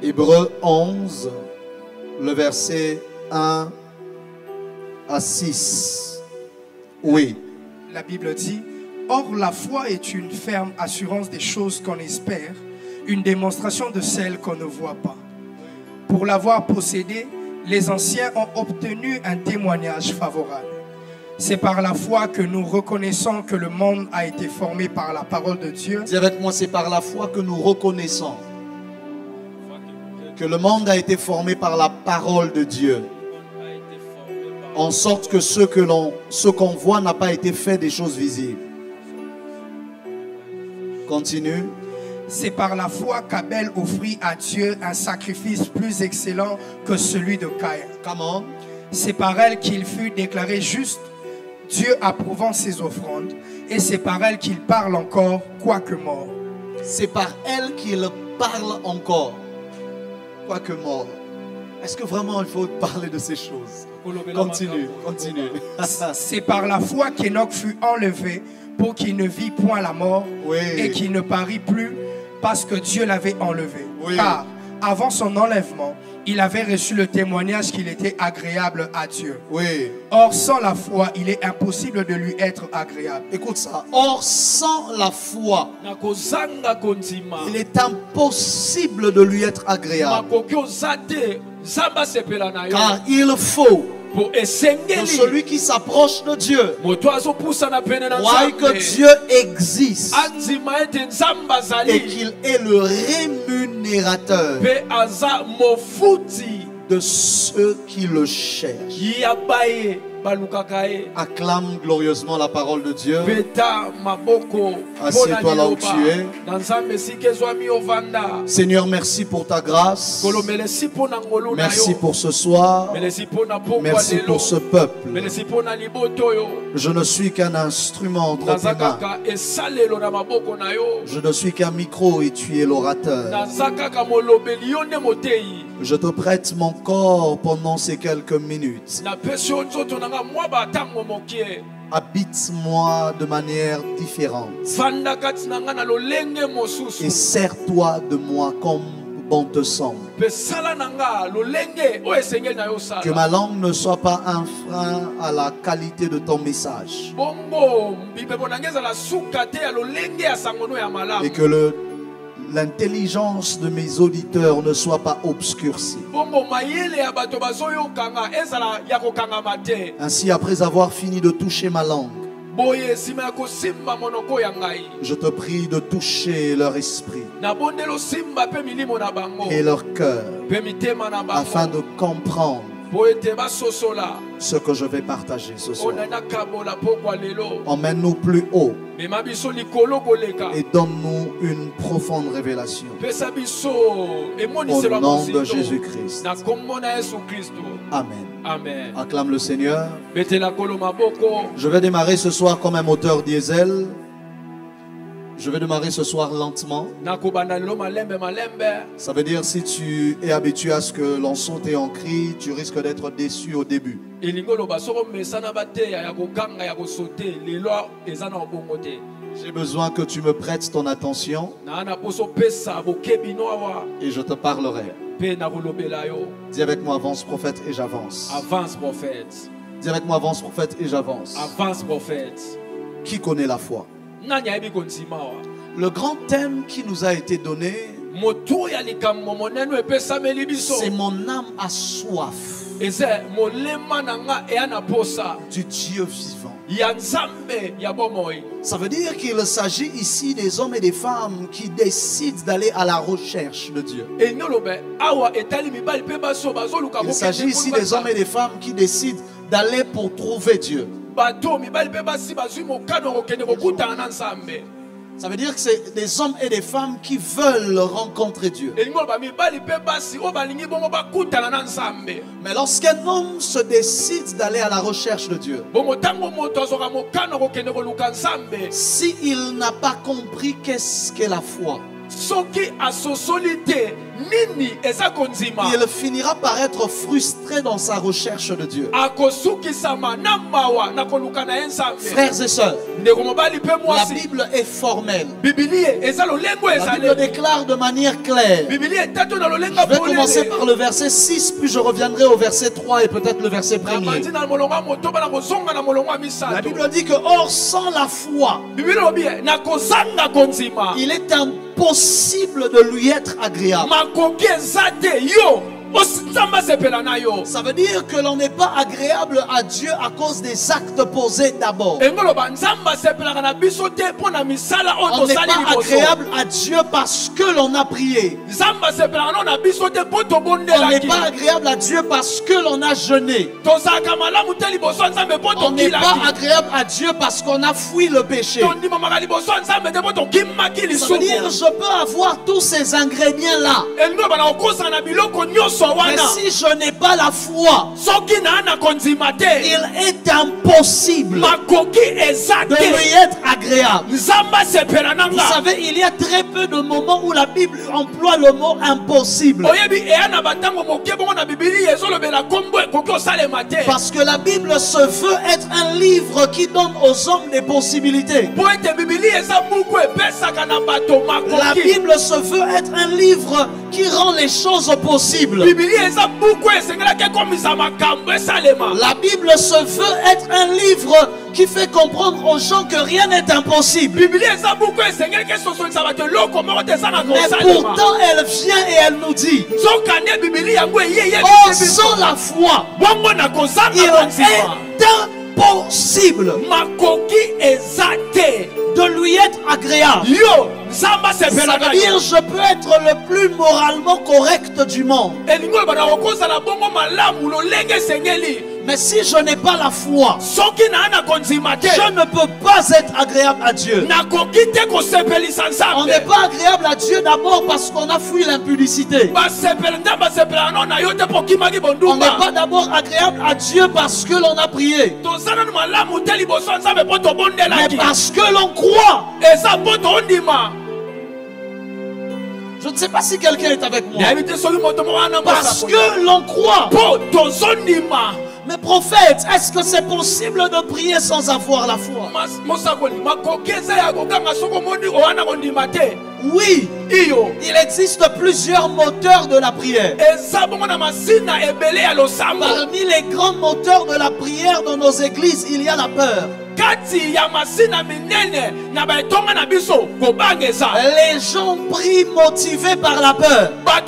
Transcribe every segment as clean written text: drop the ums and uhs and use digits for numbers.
Hébreux 11, le verset 1 à 6. Oui. La Bible dit: or la foi est une ferme assurance des choses qu'on espère, une démonstration de celles qu'on ne voit pas. Pour l'avoir possédée, les anciens ont obtenu un témoignage favorable. C'est par la foi que nous reconnaissons que le monde a été formé par la parole de Dieu. Dis avec moi, c'est par la foi que nous reconnaissons que le monde a été formé par la parole de Dieu. En sorte que ce qu'on voit n'a pas été fait des choses visibles. Continue. C'est par la foi qu'Abel offrit à Dieu un sacrifice plus excellent que celui de Caïn. Comment? C'est par elle qu'il fut déclaré juste, Dieu approuvant ses offrandes, et c'est par elle qu'il parle encore, quoique mort. C'est par elle qu'il parle encore, quoique mort. Est-ce que vraiment il faut parler de ces choses? Continue, continue. C'est par la foi qu'Enoch fut enlevé pour qu'il ne vit point la mort, Oui. et qu'il ne parut plus parce que Dieu l'avait enlevé. Oui. Car avant son enlèvement, il avait reçu le témoignage qu'il était agréable à Dieu. Oui. Or, sans la foi, il est impossible de lui être agréable. Écoute ça. Or, sans la foi, il est impossible de lui être agréable. Car il faut que celui qui s'approche de Dieu croit que Dieu existe et qu'il est le rémunérateur de ceux qui le cherchent. Acclame glorieusement la parole de Dieu. Assieds-toi là où tu es. Seigneur, merci pour ta grâce. Merci pour ce soir. Merci pour ce peuple. Je ne suis qu'un instrument entre tes mains. Je ne suis qu'un micro et tu es l'orateur. Je te prête mon corps pendant ces quelques minutes. Habite-moi de manière différente. Et sers-toi de moi comme bon te semble. Que ma langue ne soit pas un frein à la qualité de ton message. Et que l'intelligence de mes auditeurs ne soit pas obscurcie. Ainsi, après avoir fini de toucher ma langue, je te prie de toucher leur esprit et leur cœur afin de comprendre ce que je vais partager ce soir. Emmène-nous plus haut et donne-nous une profonde révélation. Au nom de Jésus-Christ. Amen. Amen. Acclame le Seigneur. Je vais démarrer ce soir comme un moteur diesel. Je vais démarrer ce soir lentement. Ça veut dire si tu es habitué à ce que l'on saute et on crie, tu risques d'être déçu au début. J'ai besoin que tu me prêtes ton attention et je te parlerai. Dis avec moi, avance prophète, et j'avance. Avance prophète. Dis avec moi, avance prophète, et j'avance. Avance prophète. Qui connaît la foi? Le grand thème qui nous a été donné, c'est mon âme a soif du Dieu vivant. Ça veut dire qu'il s'agit ici des hommes et des femmes qui décident d'aller à la recherche de Dieu. Il s'agit ici des hommes et des femmes qui décident d'aller pour trouver Dieu. Ça veut dire que c'est des hommes et des femmes qui veulent rencontrer Dieu. Mais lorsqu'un homme se décide d'aller à la recherche de Dieu, s'il n'a pas compris qu'est-ce qu'est la foi, il finira par être frustré dans sa recherche de Dieu. Frères et sœurs, la Bible est formelle. La Bible déclare de manière claire. Je vais commencer par le verset 6, puis je reviendrai au verset 3 et peut-être le verset 1er. La Bible dit que, or, sans la foi, il est impossible de lui être agréable. Ça veut dire que l'on n'est pas agréable à Dieu à cause des actes posés d'abord. On n'est pas agréable à Dieu parce que l'on a prié. On n'est pas agréable à Dieu parce que l'on a jeûné. On n'est pas agréable à Dieu parce qu'on a fui le péché. Ça veut dire je peux avoir tous ces ingrédients-là. Mais si je n'ai pas la foi, il est impossible de lui être agréable. Vous savez, il y a très peu de moments où la Bible emploie le mot impossible. Parce que la Bible se veut être un livre qui donne aux hommes des possibilités. La Bible se veut être un livre qui rend les choses possibles. La Bible se veut être un livre qui fait comprendre aux gens que rien n'est impossible. Mais pourtant elle vient et elle nous dit, oh, sans la foi, il est impossible de lui être agréable. Ça veut dire je peux être le plus moralement correct du monde. Mais si je n'ai pas la foi, je ne peux pas être agréable à Dieu. On n'est pas agréable à Dieu d'abord parce qu'on a fui l'impudicité. On n'est pas d'abord agréable à Dieu parce que l'on a prié. Mais parce que l'on croit. Je ne sais pas si quelqu'un est avec moi. Parce que l'on croit. Mais prophète, est-ce que c'est possible de prier sans avoir la foi? Oui, il existe plusieurs moteurs de la prière. Parmi les grands moteurs de la prière dans nos églises, il y a la peur. Les gens prient motivés par la peur. La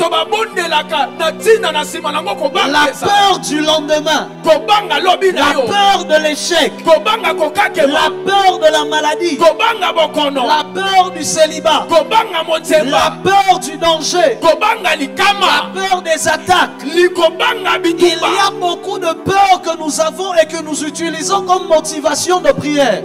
peur du lendemain. La peur de l'échec. La peur de la maladie. La peur du célibat. La peur du danger. La peur des attaques. Il y a beaucoup de peurs que nous avons et que nous utilisons comme motivation de prière.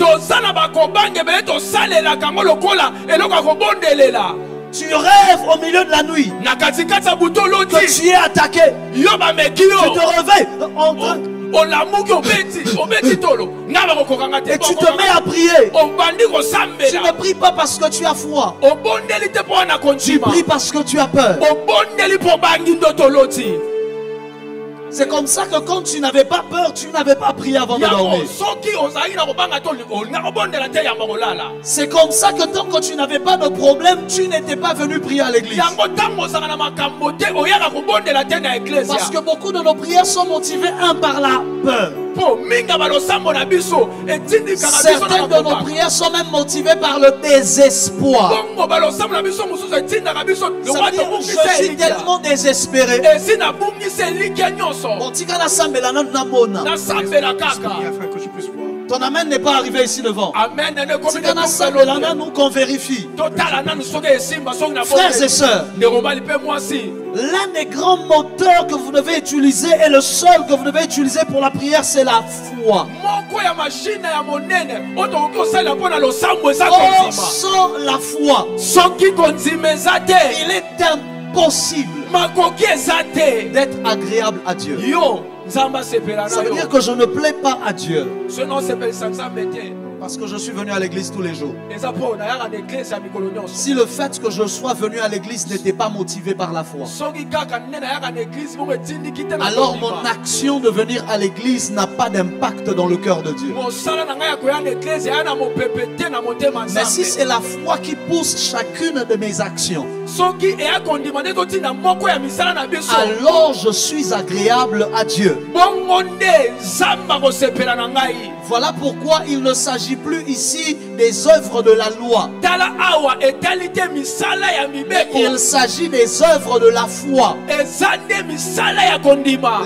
Tu rêves au milieu de la nuit que tu es attaqué. Tu te réveilles et tu te mets à prier. Tu ne pries pas parce que tu as foi. Tu pries parce que tu as peur. C'est comme ça que quand tu n'avais pas peur, tu n'avais pas prié avant de dormir. C'est comme ça que tant que tu n'avais pas de problème, tu n'étais pas venu prier à l'église. Parce que beaucoup de nos prières sont motivées par la peur. Certaines de nos prières sont même motivées par le désespoir. Ça veut dire, je suis tellement désespéré. Ton amen n'est pas arrivé ici devant. Nous qu'on vérifie. Frères et sœurs, l'un des grands moteurs que vous devez utiliser et le seul que vous devez utiliser pour la prière, c'est la foi. Or, sans la foi, il est impossible d'être agréable à Dieu. Ça veut dire que je ne plais pas à Dieu. Parce que je suis venu à l'église tous les jours. Si le fait que je sois venu à l'église n'était pas motivé par la foi, alors mon action de venir à l'église n'a pas d'impact dans le cœur de Dieu. Mais si c'est la foi qui pousse chacune de mes actions, alors je suis agréable à Dieu. Voilà pourquoi il ne s'agit plus ici des œuvres de la loi. Il s'agit des œuvres de la foi.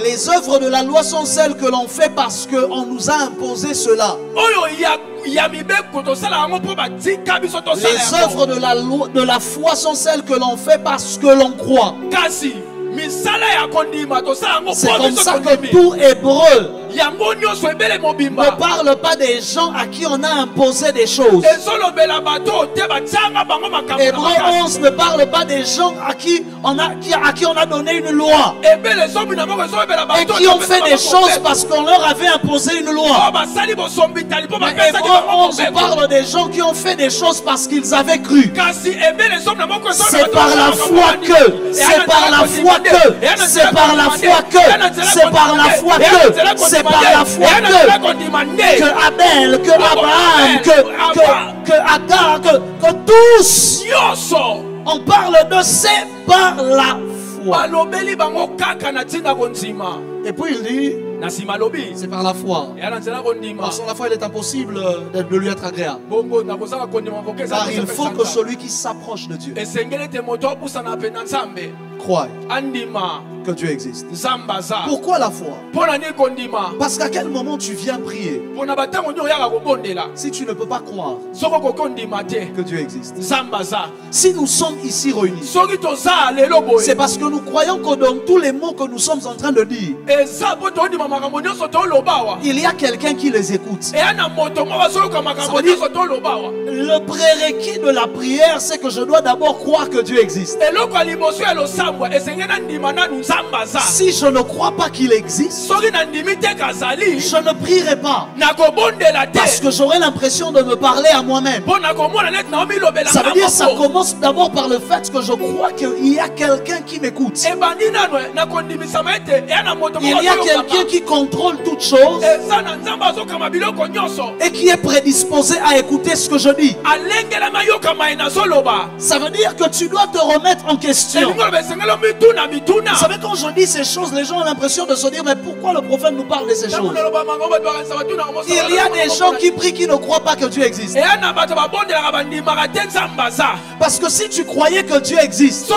Les œuvres de la loi sont celles que l'on fait parce qu'on nous a imposé cela. Les œuvres de la foi sont celles que l'on fait parce que l'on croit. C'est comme ça que tout Hébreu ne parle pas des gens à qui on a imposé des choses. Hébreu 11 ne parle pas des gens à qui on a donné une loi et qui ont fait des choses parce qu'on leur avait imposé une loi. Mais Hébreu 11 parle des gens qui ont fait des choses parce qu'ils avaient cru. C'est par la foi que, c'est par la foi que, c'est par la foi que, c'est par la foi que, c'est par la foi que Abel, que Abraham, que Agar, que tous, on parle de c'est par la foi. Et puis il dit, c'est par la foi. Sans la foi, il est impossible de lui être agréable. Car il faut que celui qui s'approche de Dieu croit que Dieu existe. Pourquoi la foi? Parce qu'à quel moment tu viens prier, si tu ne peux pas croire que Dieu existe? Si nous sommes ici réunis, c'est parce que nous croyons que dans tous les mots que nous sommes en train de dire, il y a quelqu'un qui les écoute. Ça veut dire, le prérequis de la prière, c'est que je dois d'abord croire que Dieu existe. Si je ne crois pas qu'il existe, je ne prierai pas, parce que j'aurai l'impression de me parler à moi-même. Ça veut dire, ça commence d'abord par le fait que je crois qu'il y a quelqu'un qui m'écoute. Il y a quelqu'un qui contrôle toutes choses et qui est prédisposé à écouter ce que je dis. Ça veut dire que tu dois te remettre en question. Vous savez, quand je dis ces choses, les gens ont l'impression de se dire, mais pourquoi le prophète nous parle de ces choses? Il y a des gens qui prient qui ne croient pas que Dieu existe. Parce que si tu croyais que Dieu existe,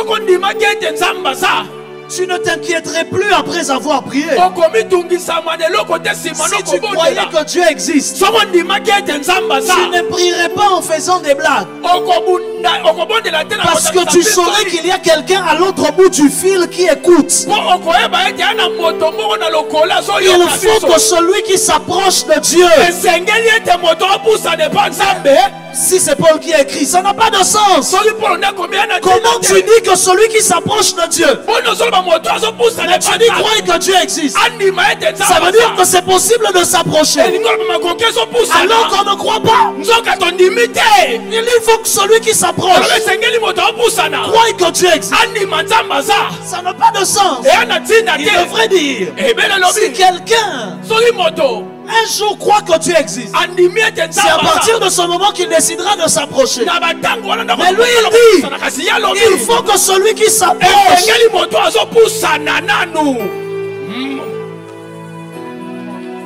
tu ne t'inquiéterais plus après avoir prié. Si tu croyais que Dieu existe, tu ne prierais pas en faisant des blagues. Parce que tu saurais qu'il y a quelqu'un à l'autre bout du fil qui écoute. Il faut que celui qui s'approche de Dieu, si c'est Paul qui a écrit, ça n'a pas de sens. Comment tu dis que celui qui s'approche de Dieu, mais tu dis croire que Dieu existe? Ça veut dire que c'est possible de s'approcher alors qu'on ne croit pas. Il faut que celui qui s'approche croit que Dieu existe. Ça n'a pas de sens. Il devrait dire, si quelqu'un un jour croit que Dieu existe, c'est à partir de ce moment qu'il décidera de s'approcher. Mais lui il dit, il faut que celui qui s'approche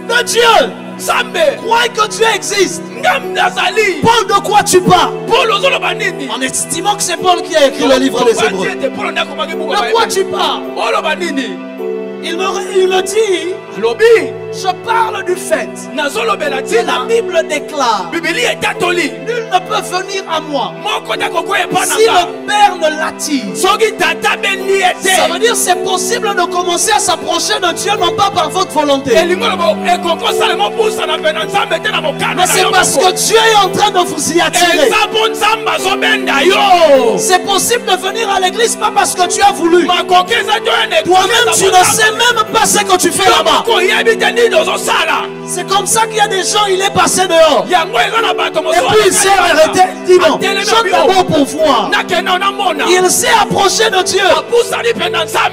de Dieu croit que Dieu existe. Paul, de quoi tu parles? En estimant que c'est Paul qui a écrit le livre des Hébreux. De quoi tu parles? Il me dit, je parle du fait que la Bible déclare, nul ne peut venir à moi si le Père ne l'attire. Ça veut dire c'est possible de commencer à s'approcher de Dieu, non pas par votre volonté, mais c'est parce que Dieu est en train de vous y attirer. C'est possible de venir à l'église pas parce que tu as voulu. Toi-même tu ne sais même pas ce que tu fais là-bas. C'est comme ça qu'il y a des gens, il est passé dehors. Et puis il s'est arrêté. Dis bon, chante d'abord pour voir. Il s'est approché de Dieu.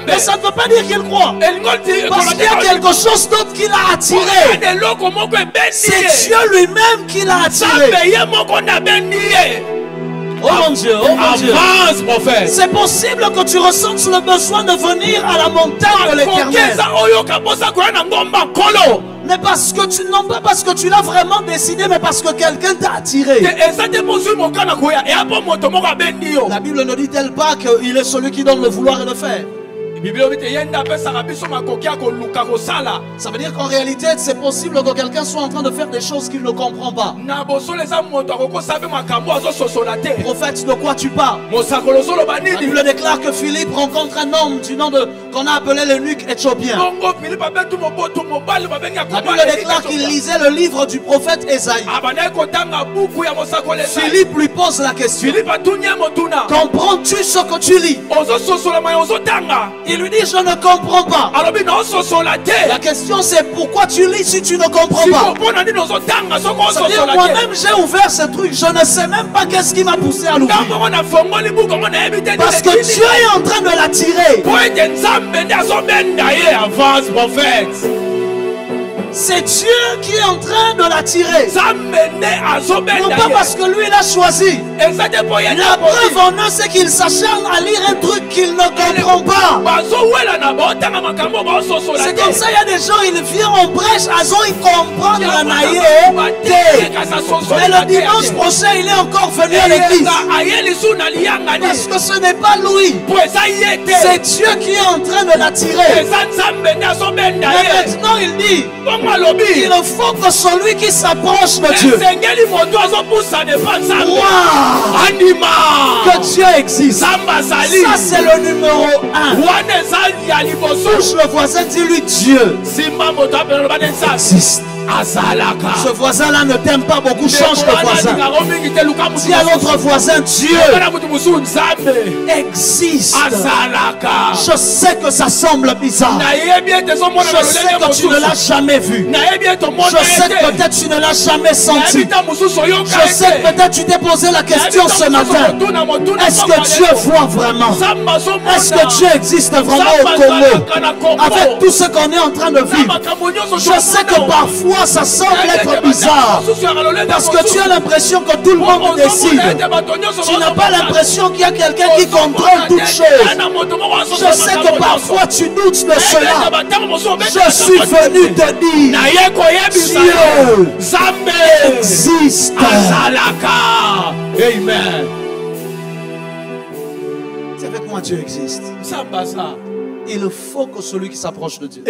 Mais ça ne veut pas dire qu'il croit. Parce qu'il y a quelque chose d'autre qui l'a attiré. C'est Dieu lui-même qui l'a attiré. Oh mon Dieu, oh mon Dieu. C'est possible que tu ressentes le besoin de venir à la montagne de l'Éternel. Mais parce que tu, non pas parce que tu l'as vraiment décidé, mais parce que quelqu'un t'a attiré. La Bible ne dit-elle pas qu'il est celui qui donne le vouloir et le faire? Ça veut dire qu'en réalité, c'est possible que quelqu'un soit en train de faire des choses qu'il ne comprend pas. Prophète, de quoi tu parles? La Bible déclare que Philippe rencontre un homme du nom de qu'on a appelé l'eunuque éthiopien. La Bible déclare qu'il lisait le livre du prophète Ésaïe. Philippe lui pose la question: comprends-tu ce que tu lis? Il lui dit: je ne comprends pas. La question c'est: pourquoi tu lis si tu ne comprends pas? Ça veut dire moi-même j'ai ouvert ce truc, je ne sais même pas qu'est-ce qui m'a poussé à l'ouvrir. Parce que Dieu est en train de l'attirer. C'est Dieu qui est en train de l'attirer. Non pas parce que lui l'a choisi. La preuve en eux, c'est qu'il s'acharne à lire un truc qu'il ne comprend pas. C'est comme ça, il y a des gens, ils viennent en brèche, ils comprennent la naïe. Mais le dimanche prochain, il est encore venu à l'église. Parce que ce n'est pas lui. C'est Dieu qui est en train de l'attirer. Mais maintenant, il dit: il faut que celui qui s'approche de Dieu que Dieu existe. Ça c'est le numéro 1. Touche le voisin, dis-lui: Dieu existe. Ce voisin-là ne t'aime pas beaucoup, change de voisin. Dis à l'autre voisin: Dieu existe. Je sais que ça semble bizarre. Je sais que tu ne l'as jamais vu. Je sais que peut-être tu ne l'as jamais senti. Je sais que peut-être tu t'es posé la question ce matin: est-ce que Dieu voit vraiment? Est-ce que Dieu existe vraiment au Congo? Avec tout ce qu'on est en train de vivre, je sais que parfois ça semble être bizarre parce que tu as l'impression que tout le monde décide. Tu n'as pas l'impression qu'il y a quelqu'un qui contrôle toutes choses. Je sais que parfois tu doutes de cela. Je suis venu te dire: Dieu existe. Amen. C'est avec moi, Dieu existe. Il faut que celui qui s'approche de Dieu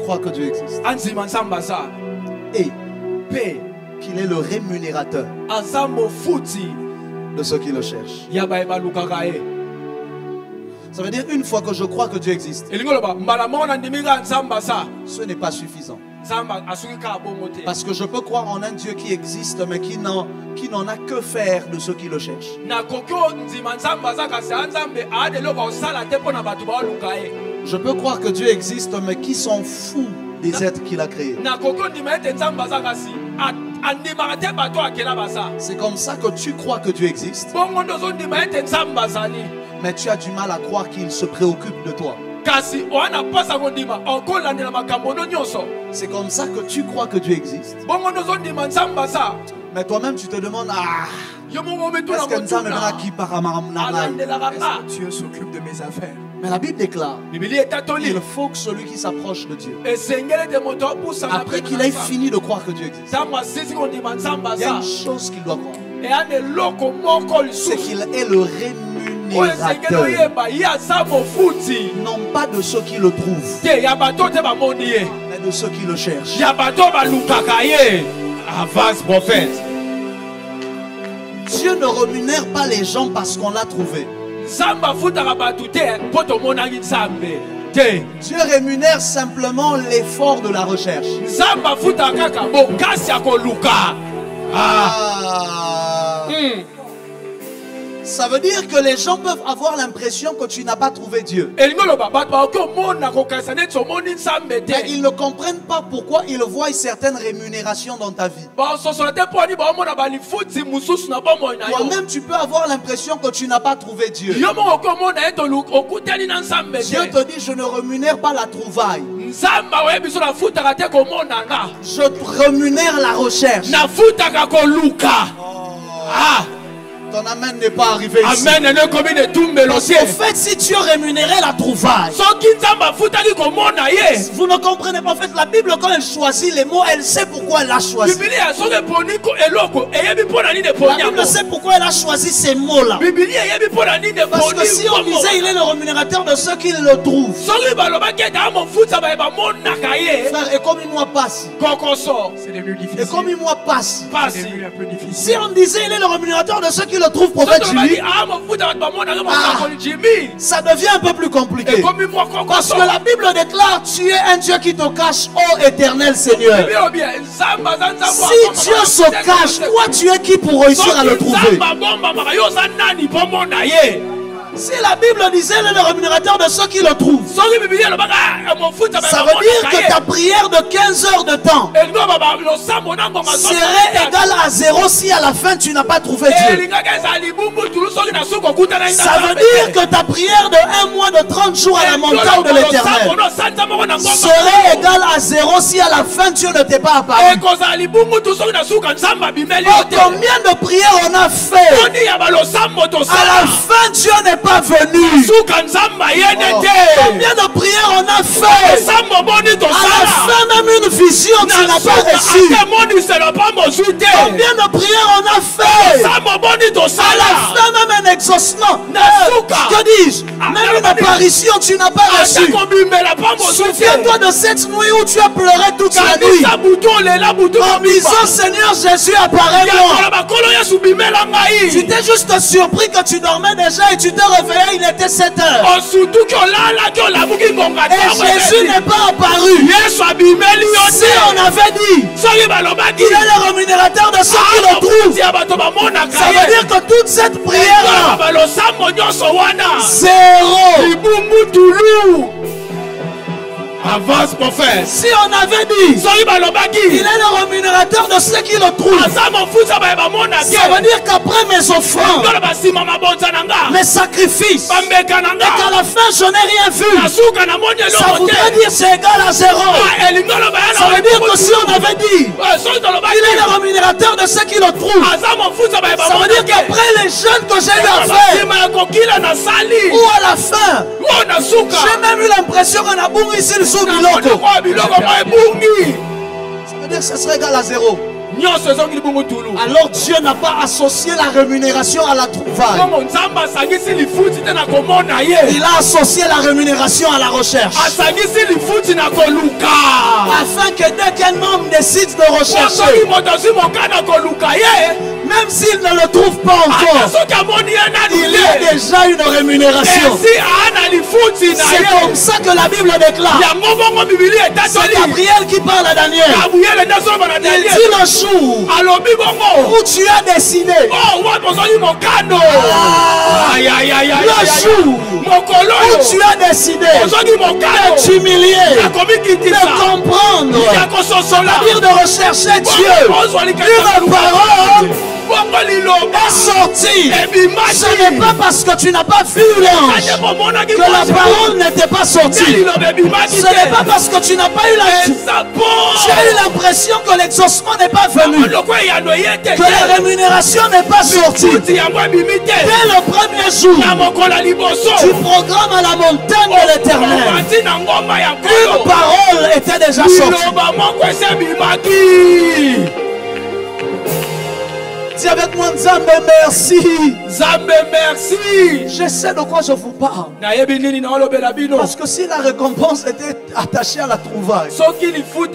croit que Dieu existe et qu'il est le rémunérateur de ceux qui le cherchent. Ça veut dire, une fois que je crois que Dieu existe, ce n'est pas suffisant. Parce que je peux croire en un Dieu qui existe mais qui n'en a que faire de ceux qui le cherchent. Je peux croire que Dieu existe mais qui s'en fout des êtres qu'il a créés. C'est comme ça que tu crois que Dieu existe, mais tu as du mal à croire qu'il se préoccupe de toi. C'est comme ça que tu crois que Dieu existe, mais toi-même tu te demandes: est-ce que Dieu s'occupe de mes affaires? Mais la Bible déclare: il faut que celui qui s'approche de Dieu, après qu'il ait fini de croire que Dieu existe, il y a une chose qu'il doit croire, c'est qu'il est le rémunérateur, non pas de ceux qui le trouvent, mais de ceux qui le cherchent. Avance, prophète. Dieu ne rémunère pas les gens parce qu'on l'a trouvé. Dieu rémunère simplement l'effort de la recherche. Ça veut dire que les gens peuvent avoir l'impression que tu n'as pas trouvé Dieu. Mais ils ne comprennent pas pourquoi ils voient certaines rémunérations dans ta vie. Toi-même, tu peux avoir l'impression que tu n'as pas trouvé Dieu. Dieu te dit, je ne rémunère pas la trouvaille. Je rémunère la recherche. Ton amen n'est pas arrivé ici. Amen. Parce qu'en fait, si Dieu rémunérait la trouvaille, vous ne comprenez pas. En fait, la Bible, quand elle choisit les mots, elle sait pourquoi elle a choisi. La Bible sait pourquoi elle a choisi ces mots-là. Parce que si on disait il est le rémunérateur de ceux qui le trouvent, frère, et comme il moi passe, c'est devenu difficile. Et comme il moi passe, c'est devenu un peu difficile. Si on disait il est le rémunérateur de ceux qui le trouvent, prophète Jimmy, ça devient un peu plus compliqué. Parce que la Bible déclare, tu es un Dieu qui te cache, ô éternel Seigneur. Si Dieu se cache, toi tu es qui pour réussir à le trouver? Si la Bible disait le rémunérateur de ceux qui le trouvent, ça veut dire que ta prière de 15 heures de temps serait égale à 0 si à la fin tu n'as pas trouvé Dieu. Ça veut dire que ta prière de 1 mois de 30 jours à la montagne de l'Éternel serait égale à 0 si à la fin Dieu ne t'est pas apparu. Combien de prières on a fait? À la fin Dieu n'est pas venu. Combien de prières on a fait? À la fin même une vision tu n'as pas reçu. Combien de prières on a fait? À la fin même un exaucement. Que dis-je? Même une apparition tu n'as pas reçu. Souviens-toi de cette nuit où tu as pleuré toute la nuit en disant Seigneur Jésus apparaît-moi. Tu t'es juste surpris que tu dormais déjà et tu t'es réveillé, il était 7 heures. Et Jésus n'est pas apparu. Si on avait dit il est le rémunérateur de ceux qui le trouvent, ça veut dire que toute cette prière là, 0. Avance, prophète. Si on avait dit il est le rémunérateur de ceux qui le trouvent, ça veut dire qu'après mes offrandes, mes sacrifices, et qu'à la fin je n'ai rien vu, ça voudrait dire c'est égal à 0. Ça veut dire que si on avait dit il est le rémunérateur de ceux qui le trouvent, ça veut dire qu'après les jeûnes que j'ai eu à faire, ou à la fin, j'ai même eu l'impression qu'on a bourré ici le sous biloko. Ça veut dire que ce serait égal à 0. Alors Dieu n'a pas associé la rémunération à la trouvaille. Il a associé la rémunération à la recherche. Afin que dès qu'un homme décide de rechercher, même s'il ne le trouve pas encore, il y a déjà une rémunération. C'est comme ça que la Bible déclare. C'est Gabriel qui parle à Daniel. Il dit le jour où tu as décidé, le jour où tu as décidé de t'humilier, de comprendre, c'est-à-dire de rechercher Dieu, une parole est sortie. Ce n'est pas parce que tu n'as pas vu l'ange que la parole n'était pas sortie. Ce n'est pas parce que tu n'as pas eu l'impression que l'exaucement n'est pas venu, que la rémunération n'est pas sortie. Dès le premier jour du programme à la montagne de l'Éternel, une parole était déjà sortie. Dis avec moi, Nzambe merci. Nzambe merci. Je sais de quoi je vous parle. Parce que si la récompense était attachée à la trouvaille, savez-vous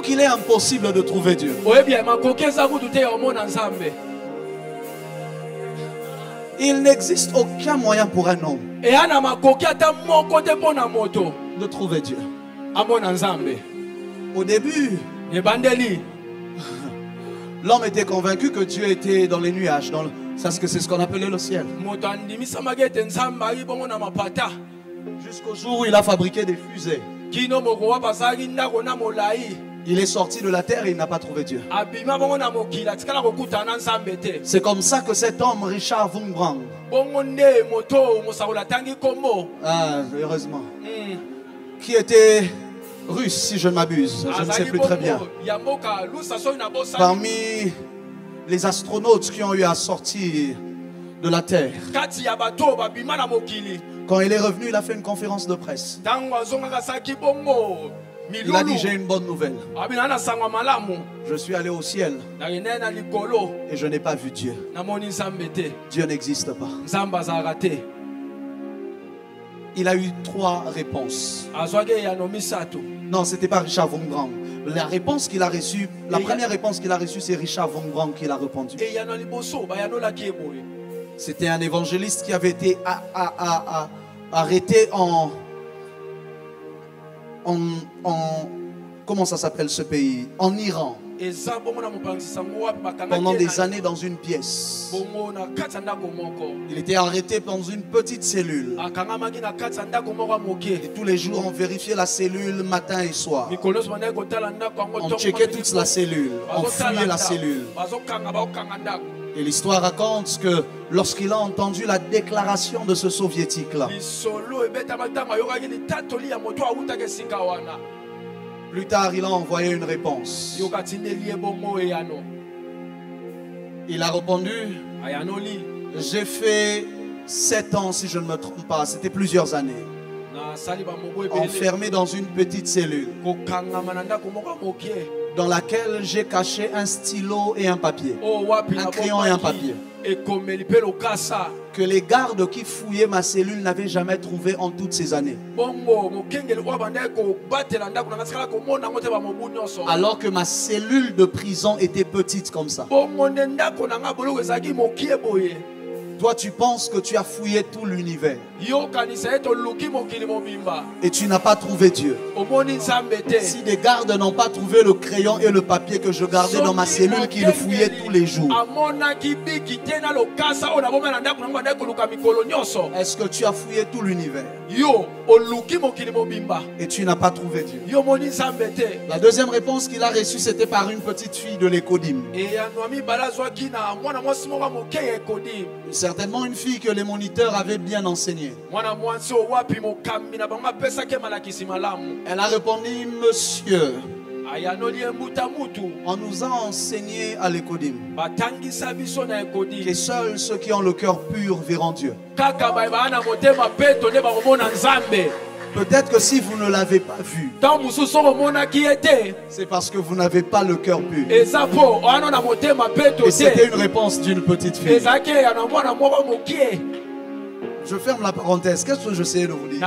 qu'il est impossible de trouver Dieu? Il n'existe aucun moyen pour un homme de trouver Dieu. Au début, L'homme était convaincu que Dieu était dans les nuages. C'est ce qu'on appelait le ciel. Jusqu'au jour où il a fabriqué des fusées. Il est sorti de la terre et il n'a pas trouvé Dieu. C'est comme ça que cet homme, Richard Wurmbrand, heureusement, qui était russe, si je ne m'abuse, je ne sais plus très bien, parmi les astronautes qui ont eu à sortir de la terre, quand il est revenu, il a fait une conférence de presse. Il a dit: j'ai une bonne nouvelle. Je suis allé au ciel et je n'ai pas vu Dieu. Dieu n'existe pas. Il a eu 3 réponses. Non, ce n'était pas Richard Wurmbrand. La réponse qu'il a reçue, la première réponse qu'il a reçue, c'est Richard Wurmbrand qui l'a répondu. C'était un évangéliste qui avait été arrêté en comment ça s'appelle ce pays? En Iran. Pendant des années dans une pièce. Il était arrêté dans une petite cellule. Et tous les jours on vérifiait la cellule matin et soir. On checkait toute la cellule. On fouillait la cellule. Et l'histoire raconte que lorsqu'il a entendu la déclaration de ce soviétique-là, plus tard, il a envoyé une réponse. Il a répondu: j'ai fait 7 ans, si je ne me trompe pas, c'était plusieurs années, enfermé dans une petite cellule dans laquelle j'ai caché un stylo et un papier, un crayon et un papier, que les gardes qui fouillaient ma cellule n'avaient jamais trouvé en toutes ces années. Alors que ma cellule de prison était petite comme ça. Toi, tu penses que tu as fouillé tout l'univers et tu n'as pas trouvé Dieu. Si des gardes n'ont pas trouvé le crayon et le papier que je gardais dans ma cellule, qu'ils fouillaient tous les jours, est-ce que tu as fouillé tout l'univers et tu n'as pas trouvé Dieu? La deuxième réponse qu'il a reçue, c'était par une petite fille de l'Ecodim. Certainement une fille que les moniteurs avaient bien enseignée. Elle a répondu: monsieur, on nous a enseigné à l'Ecodim que seuls ceux qui ont le cœur pur verront Dieu. Peut-être que si vous ne l'avez pas vu, c'est parce que vous n'avez pas le cœur pur. Et c'était une réponse d'une petite fille. Je ferme la parenthèse. Qu'est-ce que j'essayais de vous dire?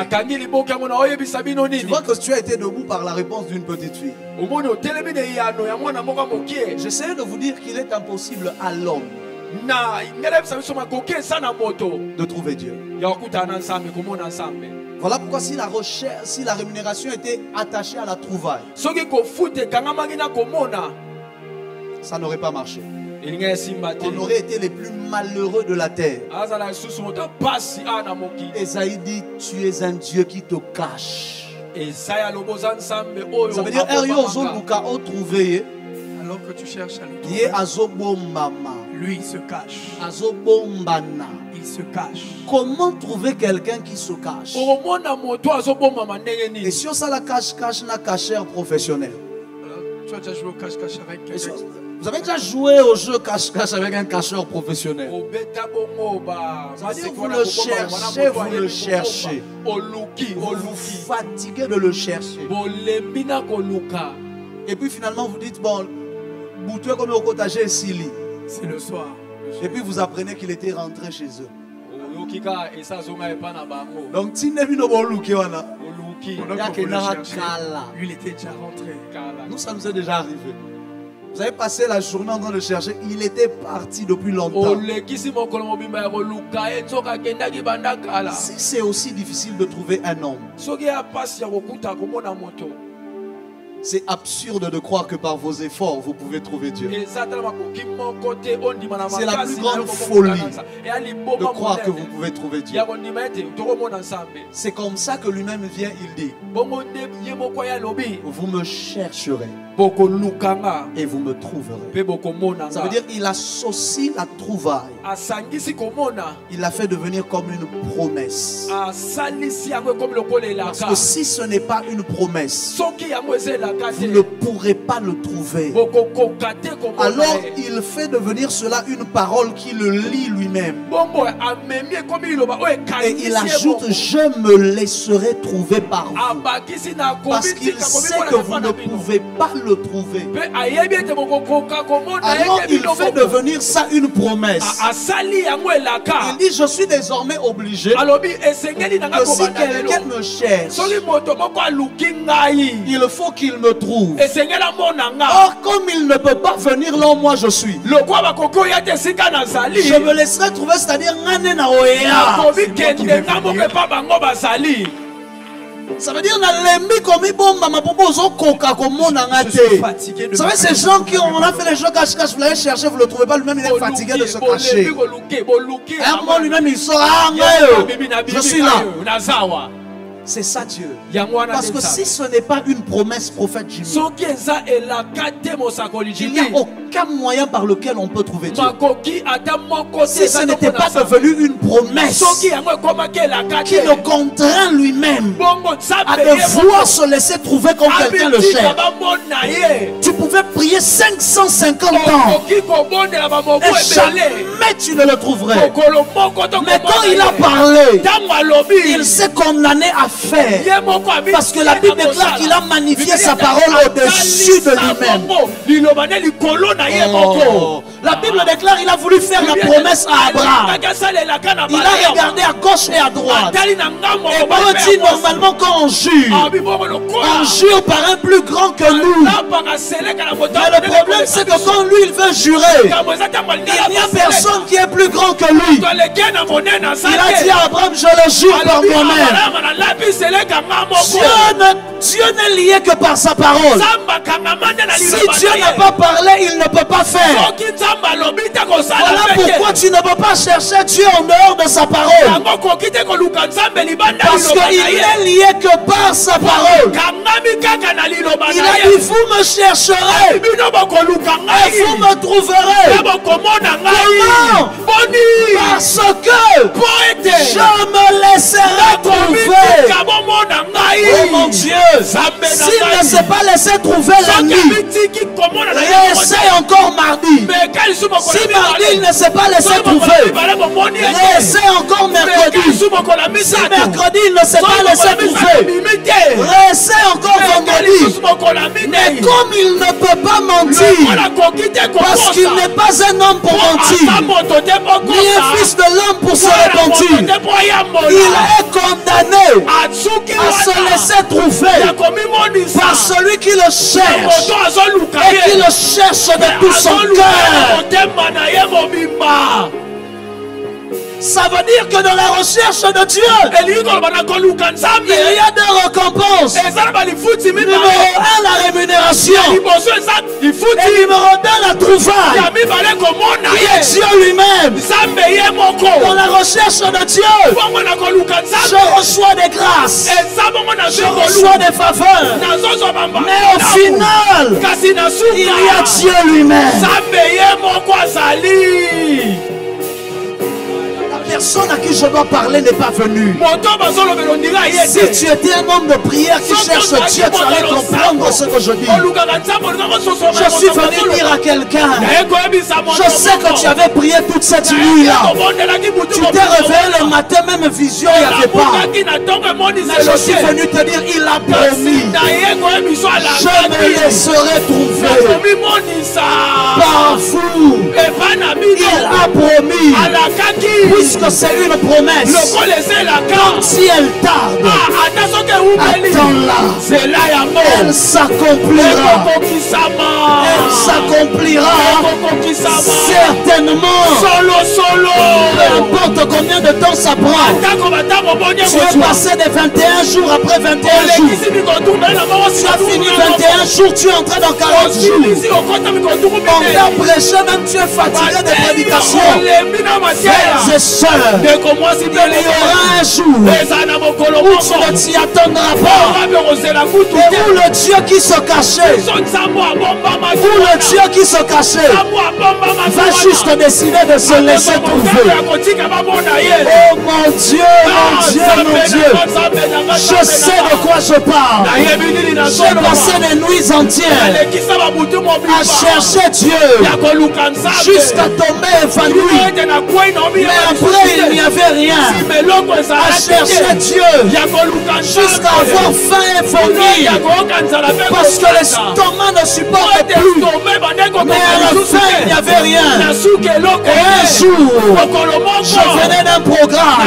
Tu vois que tu as été debout par la réponse d'une petite fille. J'essayais de vous dire qu'il est impossible à l'homme de trouver Dieu. Voilà pourquoi si la recherche, si la rémunération était attachée à la trouvaille, ça n'aurait pas marché. On aurait été les plus malheureux de la terre. Esaïe dit: tu es un Dieu qui te cache. Ça veut dire alors que tu cherches à le trouver, lui il se cache. Il se cache. Comment trouver quelqu'un qui se cache? Et si on ça la cache na cacheur professionnel. Tu as déjà joué au cache-cache avec quelqu'un? Vous avez déjà joué au jeu cache-cache avec un cacheur professionnel? Ça veut dire vous le cherchez, vous le cherchez. Vous vous fatiguez de le chercher. Et puis finalement vous dites: bon, c'est le soir. Et puis vous apprenez qu'il était rentré chez eux. Donc lui il était déjà rentré. Nous, ça nous est déjà arrivé. Vous avez passé la journée en train de chercher. Il était parti depuis longtemps. Si c'est aussi difficile de trouver un homme, C'est absurde de croire que par vos efforts, vous pouvez trouver Dieu. C'est la plus grande folie de croire que vous pouvez trouver Dieu. C'est comme ça que lui-même vient, il dit: vous me chercherez et vous me trouverez. Ça veut dire qu'il associe la trouvaille. Il l'a fait devenir comme une promesse. Parce que si ce n'est pas une promesse, vous ne pourrez pas le trouver. Alors il fait devenir cela une parole qui le lit lui-même. Et il ajoute: je me laisserai trouver par vous. Parce qu'il sait que vous ne pouvez pas le trouver. Alors il fait devenir ça une promesse. Il dit: je suis désormais obligé que si quelqu'un me cherche, il faut qu'il me trouve. Or, comme il ne peut pas venir là où moi je suis, je me laisserai trouver, c'est-à-dire ça veut dire vous savez, ces gens qui on a fait les gens cache-cache, vous l'avez cherché, vous ne le trouvez pas, lui-même il est fatigué de se cacher. Un moment lui-même il sort: je suis là. C'est ça Dieu. Parce que si ce n'est pas une promesse, prophète Jimmy, il n'y a aucun moyen par lequel on peut trouver Dieu. Si ce n'était pas devenu une promesse qui le contraint lui-même à devoir se laisser trouver quand quelqu'un le cherche, tu pouvais prier 550 ans et jamais tu ne le trouverais. Mais quand il a parlé, il s'est condamné à faire, parce que la Bible déclare qu'il a magnifié sa parole au-dessus de lui-même. La Bible déclare qu'il a voulu faire la promesse à Abraham. Il a regardé à gauche et à droite. Et on dit normalement quand on jure par un plus grand que nous. Mais le problème c'est que quand lui il veut jurer, il n'y a personne qui est plus grand que lui. Il a dit à Abraham: je le jure par moi-même. Dieu n'est lié que par sa parole. Si Dieu n'a pas parlé, il ne peut pas faire. Voilà pourquoi tu ne peux pas chercher Dieu en dehors de sa parole. Parce qu'il n'est lié que par sa parole. Il a dit: vous me chercherez et vous me trouverez. Comment? Parce que je me laisserai trouver. Oh mon Dieu, s'il ne s'est pas laissé trouver lundi, réessaye encore mardi. Si mardi il ne s'est pas laissé trouver, réessaye encore mercredi. Si mercredi il ne s'est pas laissé trouver, réessaye encore vendredi. Mais comme il ne peut pas mentir, parce qu'il n'est pas un homme pour mentir, ni un fils de l'homme pour se repentir, il est condamné à se laisser trouver par celui qui le cherche et qui le cherche de tout son cœur. Ça veut dire que dans la recherche de Dieu, il y a deux récompenses. Numéro 1, la rémunération. Et numéro 2, la trouvaille. Qui est Dieu lui-même. Dans la recherche de Dieu, je reçois des grâces, je reçois des faveurs. Mais au final, il y a Dieu lui-même. La personne à qui je dois parler n'est pas venue. Si tu étais un homme de prière qui cherche Dieu, tu allais comprendre ce que je dis. Je suis venu dire à quelqu'un: je sais que tu avais prié toute cette nuit-là. Tu t'es réveillé le matin, même vision, il n'y avait pas. Mais je suis venu te dire: il a promis. Je me laisserai trouver par vous. Il a promis. Puisque c'est une promesse. Comme si elle tarde, attends-la. Elle s'accomplira. Elle s'accomplira certainement. Peu importe combien de temps ça prend. Tu es passé des 21 jours après 21 jours. Tu as fini 21 jours, tu es entré dans 40 jours. On t'a prêché, même tu es fatigué de prédication. Frères et sœurs, il y aura un jour où tu ne t'y attendras pas. Et où le Dieu qui se cachait, où le Dieu qui se cachait va juste décider de se laisser trouver. Oh mon Dieu, mon Dieu, mon Dieu. Je sais de quoi je parle. J'ai passé des nuits entières à chercher Dieu jusqu'à tomber évanoui. Mais après il n'y avait rien. À chercher Dieu jusqu'à avoir faim et vomir. Parce que l'estomac ne supporte plus. Mais à la fin il n'y avait rien. Et un jour, je venais d'un programme.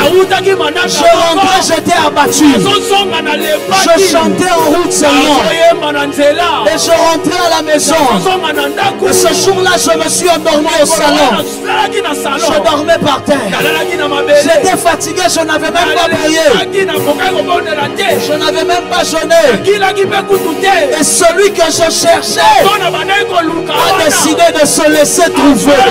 Je rentrais, j'étais abattu. Je chantais en route seulement. Et je rentrais à la maison. Et ce jour-là, je me suis endormi au salon. Je dormais par terre. J'étais fatigué, je n'avais même pas prié. Je n'avais même pas jeûné. Et celui que je cherchais a décidé de se laisser trouver.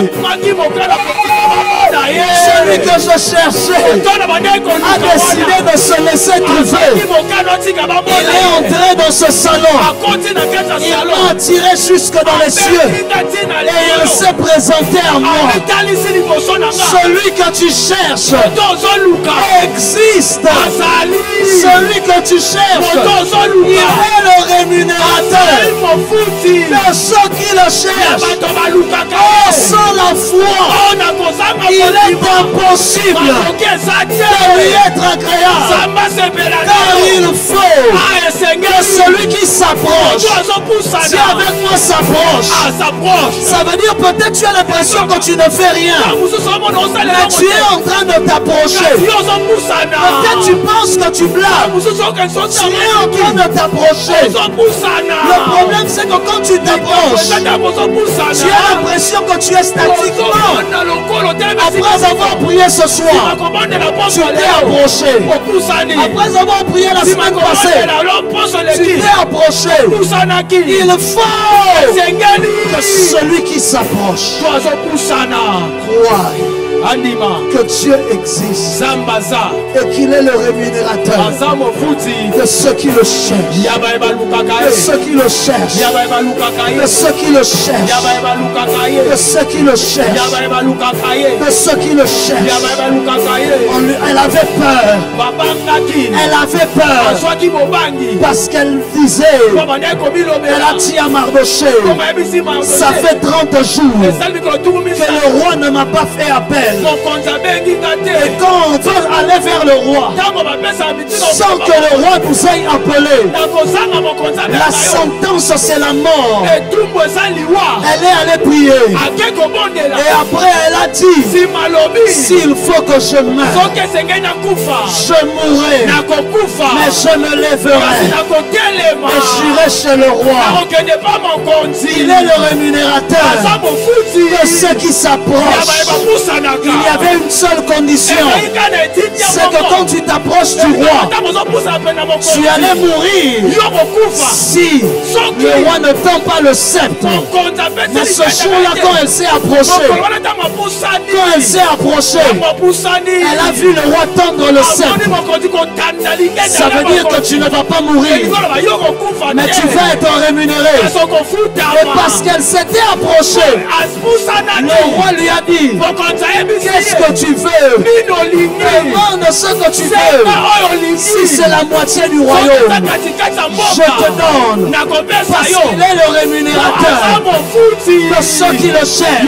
Celui que je cherchais a décidé de se laisser trouver. Il est entré dans ce salon. Il m'a attiré jusque dans les cieux. Et il s'est présenté à moi. Celui que tu cherches existe. Celui que tu cherches, il est le rémunérateur de ceux qui le cherchent. Oh, sans la foi, il est impossible de lui être agréable. Car il faut que celui qui s'approche, si avec moi s'approche, ça veut dire peut-être tu as l'impression que tu ne fais rien, mais tu es en train de t'approcher. Peut-être tu penses que tu blagues, tu es en train de t'approcher. Le problème c'est que quand tu t'approches, tu as l'impression que tu es statiquement. Après avoir prié ce soir, tu t'es approché. Après avoir prié la semaine passée, tu t'es approché. Il faut que celui qui s'approche croit que Dieu existe et qu'il est le rémunérateur de ceux qui le cherchent, de ceux qui le cherchent, de ceux qui le cherchent, de ceux qui le cherchent, de ceux qui le cherchent. Elle avait peur. Elle avait peur parce qu'elle disait, elle a dit à Mardoché, ça fait 30 jours que le roi ne m'a pas fait appel. Et quand on veut aller vers le roi, sans que le roi nous ait appelé, la sentence c'est la mort. Elle est allée prier. Et après elle a dit, s'il faut que je meure, je mourrai, mais je me lèverai et j'irai chez le roi. Il est le rémunérateur de ceux qui s'approchent. Il y avait une seule condition, c'est que quand tu t'approches du roi, tu allais mourir si le roi ne tend pas le sceptre. Mais ce jour-là, quand elle s'est approchée, elle a vu le roi tendre le sceptre. Ça veut dire que tu ne vas pas mourir, mais tu vas être rémunéré. Et parce qu'elle s'était approchée, le roi lui a dit, qu'est-ce que tu veux? Demande ce que tu veux. Si c'est la moitié du royaume, je te donne. Parce qu'il est le rémunérateur de ceux qui le cherchent.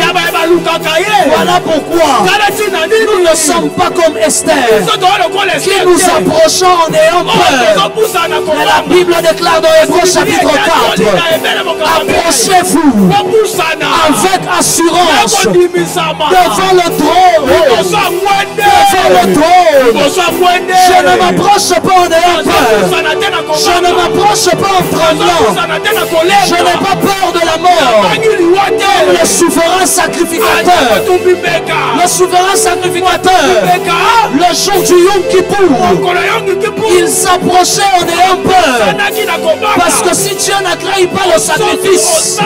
Voilà pourquoi nous ne sommes pas comme Esther, qui nous approchons en ayant peur. Mais la Bible déclare dans Hébreux chapitre 4, approchez-vous avec assurance devant le trône trône. Devant le trône. Je ne m'approche pas en ayant peur. Je ne m'approche pas en tremblant. Je n'ai pas peur de la mort. Comme le souverain sacrificateur. Le souverain sacrificateur. Le jour du Yom Kippour. Il s'approchait en ayant peur. Parce que si Dieu n'acclaye pas le sacrifice,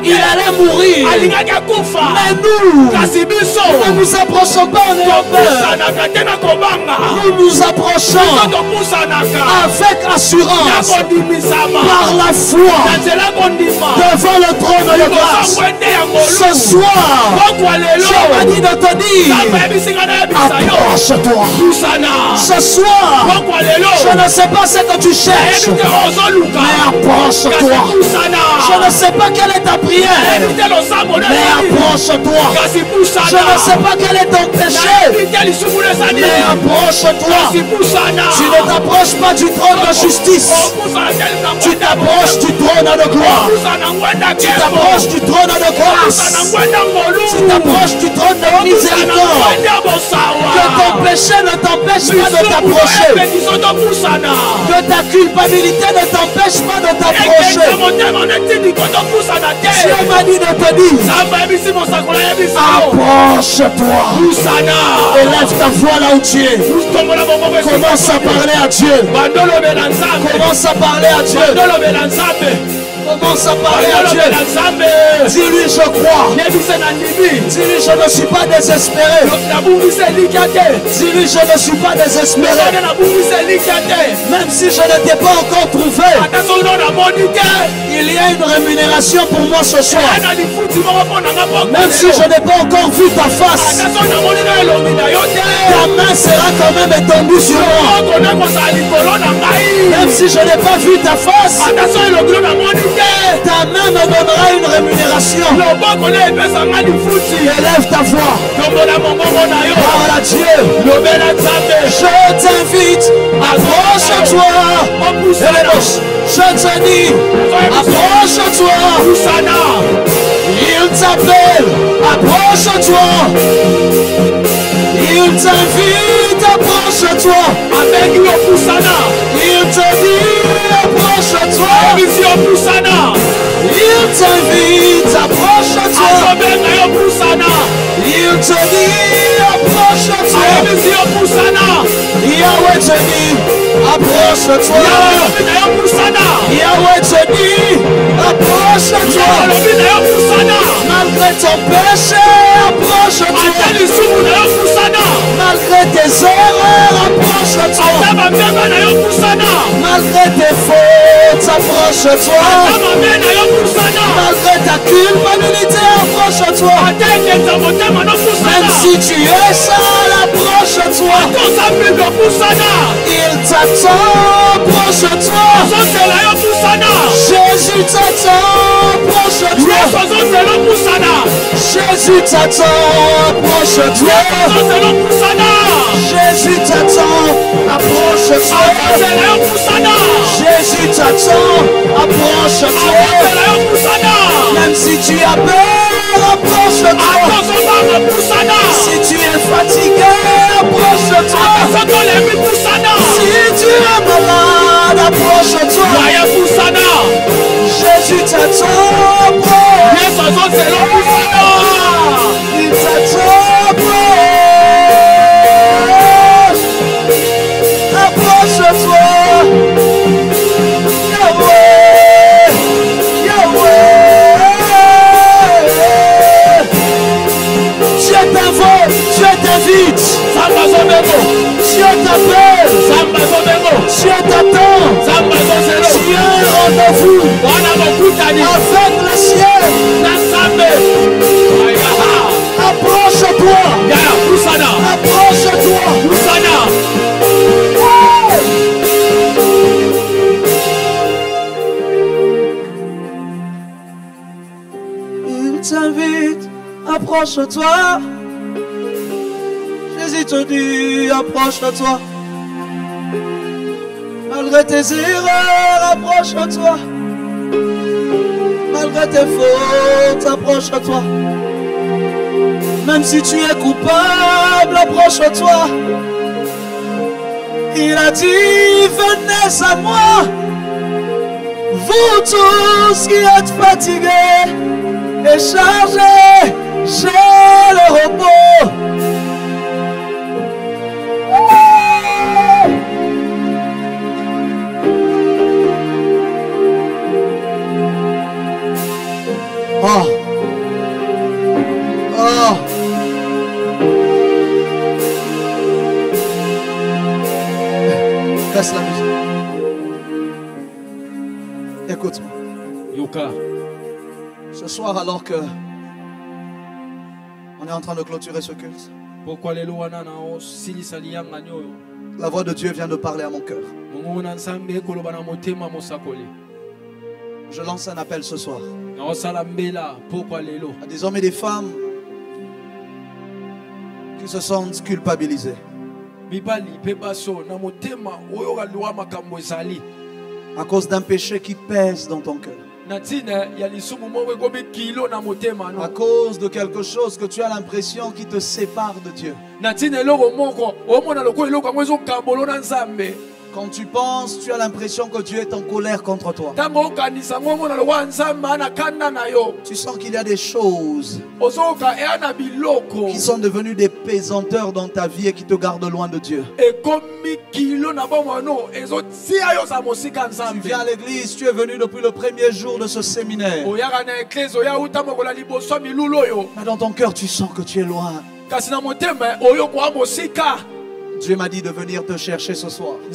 il allait mourir. Mais nous ne nous approchons pas en ayant peur. Nous nous approchons avec assurance par la foi devant le trône de grâce. Ce soir, je m'a dit de te dire, approche-toi. Ce soir, je ne sais pas ce que tu cherches, mais approche-toi. Je ne sais pas quelle est ta prière, mais approche-toi. Je ne sais pas quel est ton péché, mais approche-toi. Tu ne t'approches pas du trône de justice, tu t'approches du trône de gloire. Tu t'approches du trône de grâce. Tu t'approches du trône de miséricorde. Que ton péché ne t'empêche pas de t'approcher. Que ta culpabilité ne t'empêche pas de t'approcher. Dieu m'a dit de te dire, approche-toi. Élève ta voix là où tu es. Commence à parler à Dieu. Commence à parler à Dieu. Commence à parler à Dieu. Dis-lui, je crois. Dis-lui, je ne suis pas désespéré. Dis-lui, je ne suis pas désespéré. Même si je ne t'ai pas encore trouvé, il y a une rémunération pour moi ce soir. Même si je n'ai pas encore vu ta face, ta main sera quand même étendue sur moi. Même si je n'ai pas vu ta face, ta main me donnera une rémunération. Élève ta voix. Parle à Dieu. Je t'invite, approche-toi. Je te dis, approche-toi. Il t'appelle, approche-toi. Il t'invite, approche-toi. Il te dit, approche-toi. Il t'invite, approche-toi. Il te dit, approche-toi. Yahweh te dit, approche-toi. Yahweh te dit, approche-toi. Malgré ton péché, approche-toi. Malgré tes erreurs, approche-toi. Malgré tes fautes, approche-toi. Malgré ta culpabilité, approche-toi. Même si tu es seul, approche-toi. Il t'attend, approche-toi. Jésus t'attend, approche-toi. Jésus t'attend, approche-toi. Jésus t'attend, approche-toi. Jésus t'attend, approche-toi. Même si tu as peur, approche-toi. Si tu es fatigué, approche-toi. Si tu es malade, approche-toi. Jésus t'attend, approche-toi. Il t'attend, approche-toi. Dieu t'invite, Dieu t'appelle, Dieu t'attend, Dieu rendez-vous avec le ciel. Approche-toi, approche-toi. Il t'invite, approche-toi. Jésus te dit, approche-toi. Malgré tes erreurs, approche-toi. Malgré tes fautes, approche-toi. Même si tu es coupable, approche-toi. Il a dit, venez à moi, vous tous qui êtes fatigués et chargés, j'ai le repos. Oh. Oh. Laisse la musique. Écoute-moi. Yoka. Ce soir, alors que on est en train de clôturer ce culte, la voix de Dieu vient de parler à mon cœur. Je lance un appel ce soir à des hommes et des femmes qui se sentent culpabilisés à cause d'un péché qui pèse dans ton cœur, à cause de quelque chose que tu as l'impression qui te sépare de Dieu. Quand tu penses, tu as l'impression que Dieu est en colère contre toi. Tu sens qu'il y a des choses qui sont devenues des pesanteurs dans ta vie et qui te gardent loin de Dieu. Tu viens à l'église, tu es venu depuis le premier jour de ce séminaire. Mais dans ton cœur, tu sens que tu es loin. Dieu m'a dit de venir te chercher ce soir. Et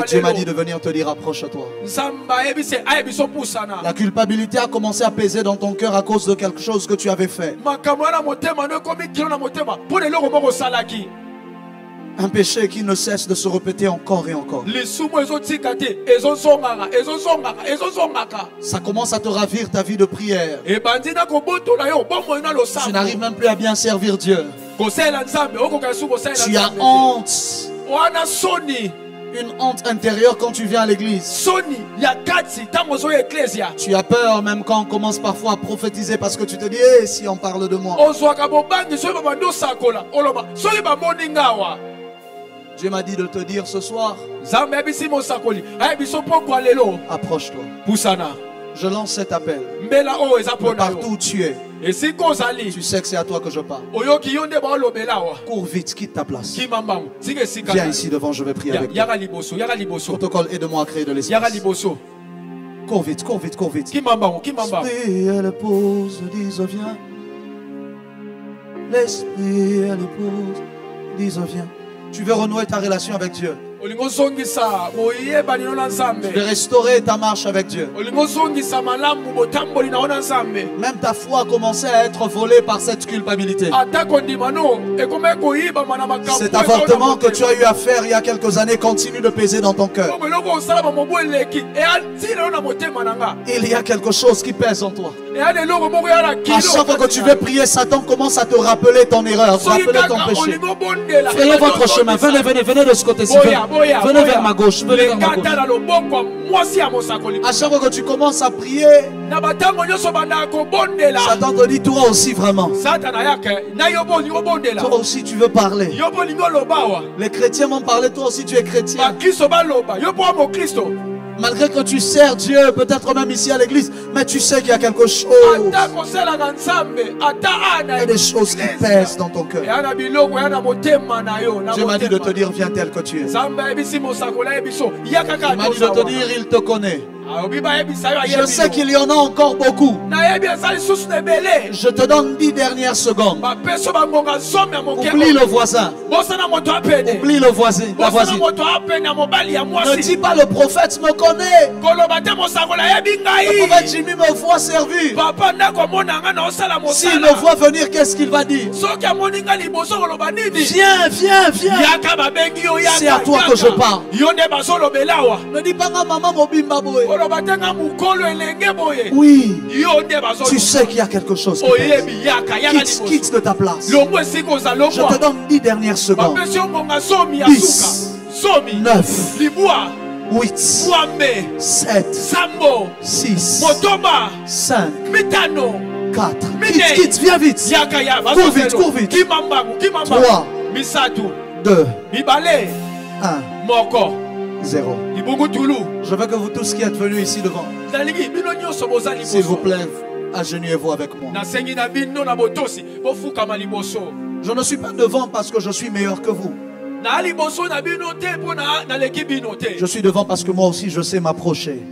Dieu m'a dit de venir te dire approche-toi. La culpabilité a commencé à peser dans ton cœur à cause de quelque chose que tu avais fait. Un péché qui ne cesse de se répéter encore et encore. Ça commence à te ravir ta vie de prière. Tu n'arrives même plus à bien servir Dieu. Tu as honte. Une honte intérieure quand tu viens à l'église. Tu as peur même quand on commence parfois à prophétiser parce que tu te dis hey, si on parle de moi. Dieu m'a dit de te dire ce soir, approche-toi. Je lance cet appel. Partout où tu es, tu sais que c'est à toi que je parle. Cours vite, quitte ta place. Viens ici devant, je vais prier avec toi. Protocole, aide-moi à créer de l'espace. Cours vite, cours vite, cours vite. L'esprit et l'épouse disent viens. L'esprit et l'épouse disent viens. Tu veux renouer ta relation avec Dieu. Tu veux restaurer ta marche avec Dieu. Même ta foi a commencé à être volée par cette culpabilité. Cet avortement que tu as eu à faire il y a quelques années continue de peser dans ton cœur. Il y a quelque chose qui pèse en toi. À chaque fois que tu veux prier, Satan commence à te rappeler ton erreur, te rappeler ton péché. Prenez votre chemin, venez, venez, venez de ce côté-ci. Venez vers ma gauche, venez vers ma gauche. À chaque fois que tu commences à prier, Satan te dit toi aussi vraiment. Toi aussi tu veux parler. Les chrétiens m'ont parlé, toi aussi tu es chrétien. Malgré que tu sers Dieu, peut-être même ici à l'église, mais tu sais qu'il y a quelque chose. Il y a des choses qui pèsent dans ton cœur. Dieu m'a dit de te dire viens tel que tu es. Il m'a dit de te dire il te connaît. Je sais qu'il y en a encore beaucoup. Je te donne 10 dernières secondes. Oublie le voisin. Oublie le voisin, la voisine. Ne dis pas le prophète me connaît. Le prophète Jimmy me voit servir. S'il me voit venir, qu'est-ce qu'il va dire? Viens, viens, viens. C'est à toi que je parle. Ne dis pas maman mobimba boy. Oui, tu sais qu'il y a quelque chose qui pèse. Quitte de ta place. Je te donne 10 dernières secondes. 10, 9, 8, 7, 6, 5, 4, 4. Quitte, viens vite. Cours vite. 3, 2, 1, 0. Je veux que vous tous qui êtes venus ici devant, s'il vous plaît, agenouillez-vous avec moi. Je ne suis pas devant parce que je suis meilleur que vous. Je suis devant parce que moi aussi je sais m'approcher.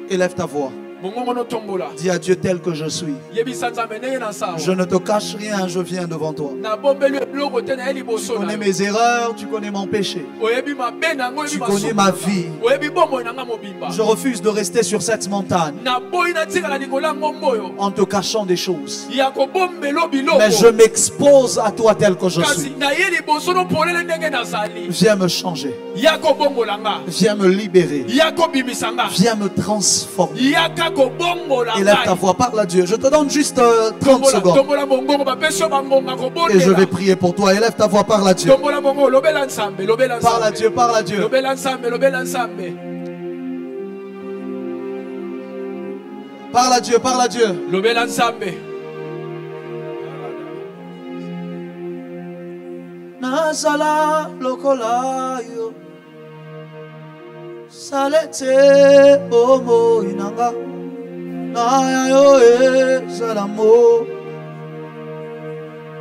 Élève ta voix. Dis à Dieu tel que je suis. Je ne te cache rien, je viens devant toi. Tu connais mes erreurs, tu connais mon péché. Tu connais ma vie. Je refuse de rester sur cette montagne en te cachant des choses. Mais je m'expose à toi tel que je suis. Viens me changer. Viens me libérer. Viens me transformer. Élève ta voix, parle à Dieu. Je te donne juste 30 secondes. Et je vais prier pour toi. Élève ta voix, parle à Dieu. Parle à Dieu, parle à Dieu. Parle à Dieu, parle à Dieu. Nazala lokola yo salete omo inanga na yo salamo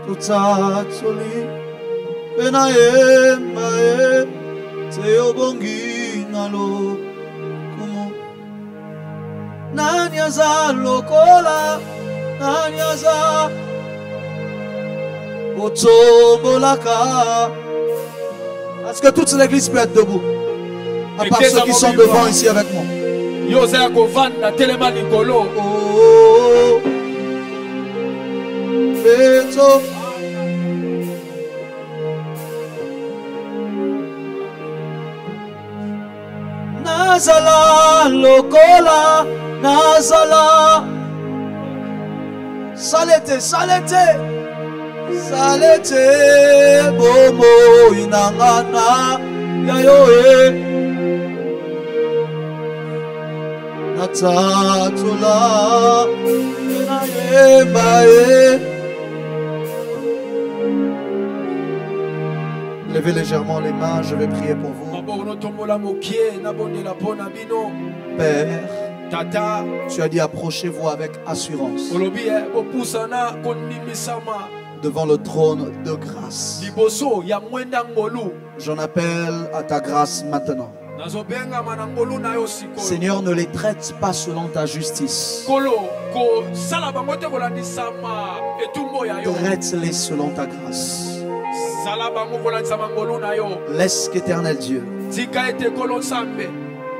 tutatsoli penaye mae te obongi nalo kumo nanyaza lokola nanyaza est-ce que toute l'église peut être debout? À part ceux qui sont devant ici avec moi. Oh. Nazala lokola nazala salete salete bomo inangana yayoe natatula inaye. Levez légèrement les mains, je vais prier pour vous. Père, Tata, tu as dit approchez-vous avec assurance devant le trône de grâce. J'en appelle à ta grâce maintenant. Seigneur, ne les traite pas selon ta justice. Traite-les selon ta grâce. Laisse qu'Éternel Dieu,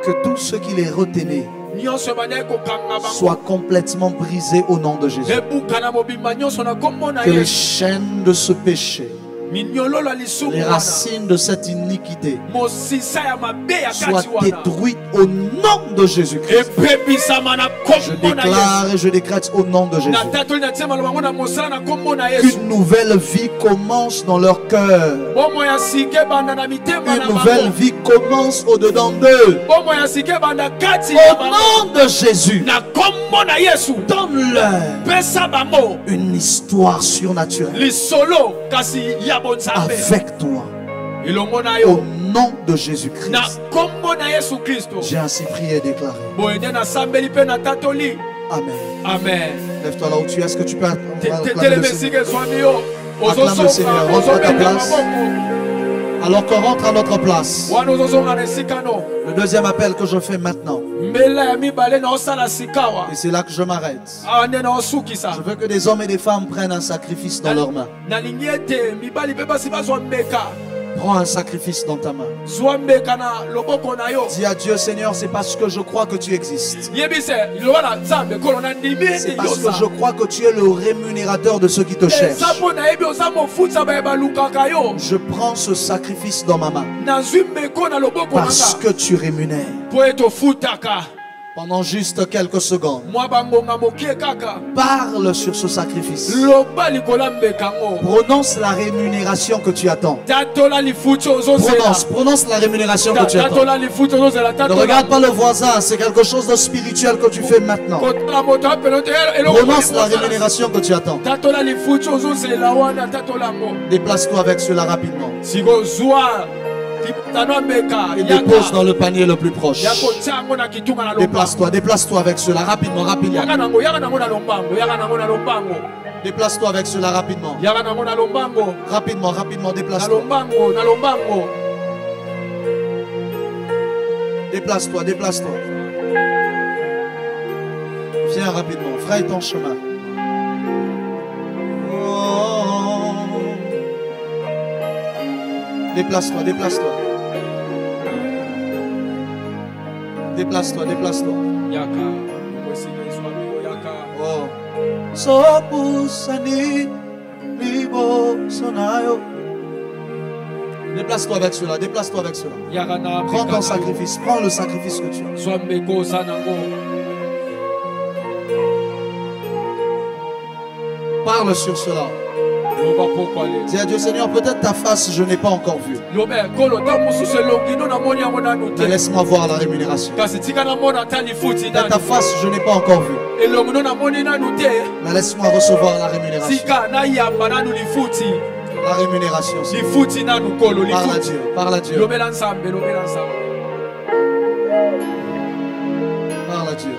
que tous ceux qui les retenaient soit complètement brisé au nom de Jésus. Que les chaînes de ce péché, les racines de cette iniquité soient détruites au nom de Jésus-Christ. Je déclare et je décrète au nom de Jésus qu'une nouvelle vie commence dans leur cœur. Une nouvelle vie commence au-dedans d'eux. Au nom de Jésus, donne-leur une histoire surnaturelle avec toi. Au nom de Jésus-Christ, j'ai ainsi prié et déclaré. Amen. Amen. Lève-toi là où tu es. Est-ce que tu peux acclamer le Seigneur? Acclame le Seigneur. Rentre à ta place. Alors qu'on rentre à notre place, le deuxième appel que je fais maintenant, et c'est là que je m'arrête. Je veux que des hommes et des femmes prennent un sacrifice dans leurs mains. Prends un sacrifice dans ta main. Dis à Dieu, Seigneur, c'est parce que je crois que tu existes. C'est parce que je crois que tu es le rémunérateur de ceux qui te cherchent. Je prends ce sacrifice dans ma main parce que tu rémunères. Pendant juste quelques secondes, parle sur ce sacrifice. Prononce la rémunération que tu attends. Prononce la rémunération que tu attends. Ne regarde pas le voisin, c'est quelque chose de spirituel que tu fais maintenant. Prononce la rémunération que tu attends. Déplace-toi avec cela rapidement. Et dépose dans le panier le plus proche. Déplace-toi avec cela rapidement, rapidement. Déplace-toi avec cela rapidement. Rapidement, rapidement, déplace-toi. Déplace-toi, déplace-toi. Viens rapidement, fraye ton chemin. Déplace-toi, déplace-toi. Déplace-toi, déplace-toi. Oh. Déplace-toi avec cela, déplace-toi avec cela. Prends ton sacrifice, prends le sacrifice que tu as. Parle sur cela. Dis à Dieu, Seigneur, peut-être ta face je n'ai pas encore vue. Mais laisse-moi voir la rémunération. Peut-être ta face je n'ai pas encore vue. Mais laisse-moi recevoir la rémunération. La rémunération. Parle à Dieu. Parle à Dieu. Parle à Dieu.